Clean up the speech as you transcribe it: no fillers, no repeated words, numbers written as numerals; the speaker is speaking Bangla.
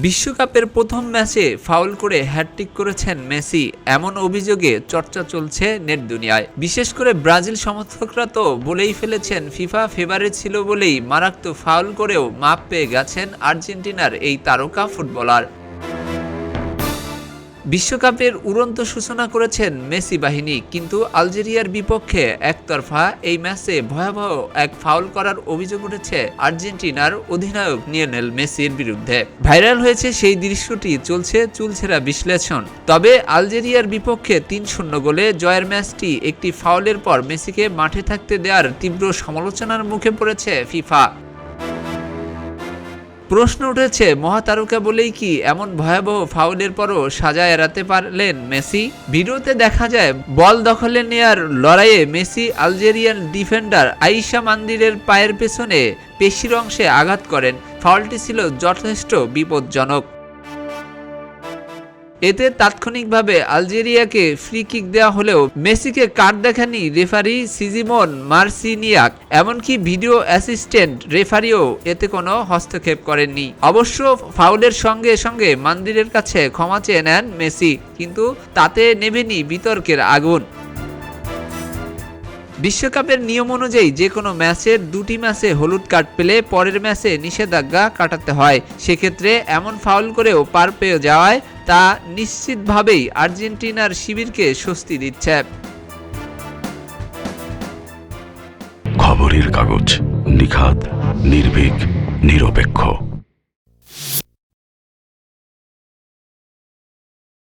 বিশ্বকাপের প্রথম ম্যাচে ফাউল করে হ্যাটট্রিক করেছেন মেসি, এমন অভিযোগে চর্চা চলছে নেট দুনিয়ায়। বিশেষ করে ব্রাজিল সমর্থকরা তো বলেই ফেলেছেন ফিফা ফেভারিট ছিল বলেই মারাত্মক ফাউল করেও মাপ পেয়ে গেছেন আর্জেন্টিনার এই তারকা ফুটবলার। বিশ্বকাপের উড়ন্ত সূচনা করেছেন মেসি বাহিনী, কিন্তু আলজেরিয়ার বিপক্ষে একতরফা এই ম্যাচে ভয়াবহ এক ফাউল করার অভিযোগ উঠেছে আর্জেন্টিনার অধিনায়ক লিওনেল মেসির বিরুদ্ধে। ভাইরাল হয়েছে সেই দৃশ্যটি, চলছে চুলছেরা বিশ্লেষণ। তবে আলজেরিয়ার বিপক্ষে ৩-০ গোলে জয়ের ম্যাচটি একটি ফাউলের পর মেসিকে মাঠে থাকতে দেওয়ার তীব্র সমালোচনার মুখে পড়েছে ফিফা। প্রশ্ন উঠেছে, মহাতারকা বলেই কি এমন ভয়াবহ ফাউলের পরও সাজা এড়াতে পারলেন মেসি? ভিডিওতে দেখা যায় বল দখলে নেয়ার লড়াইয়ে মেসি আলজেরিয়ান ডিফেন্ডার আইশা মান্দিরের পায়ের পেছনে পেশির অংশে আঘাত করেন। ফাউলটি ছিল যথেষ্ট বিপজ্জনক। এতে তাৎক্ষণিকভাবে আলজেরিয়াকে ফ্রি কিক দেওয়া হলেও মেসিকে কার্ড দেখানি রেফারি সিজিমোন মার্সিনিয়াক। এমনকি ভিডিও অ্যাসিস্ট্যান্ট রেফারিও এতে কোনো হস্তক্ষেপ করেননি। অবশ্য ফাউলের সঙ্গে সঙ্গে মান্দিরের কাছে ক্ষমা চেয়ে নেন মেসি, কিন্তু তাতে নেভেনি বিতর্কের আগুন। বিশ্বকাপের নিয়ম অনুযায়ী যে কোনো ম্যাচের 2টি ম্যাচে হলুদ কার্ড পেলে পরের ম্যাচে নিষেধাজ্ঞা কাটাতে হয়। সেক্ষেত্রে এমন ফাউল করেও পার পেয়ে যাওয়ায় তা নিশ্চিতভাবেই আর্জেন্টিনার শিবিরকে স্বস্তি দিচ্ছে। খবরের কাগজ, নিখাত, নির্ভীক, নিরপেক্ষ।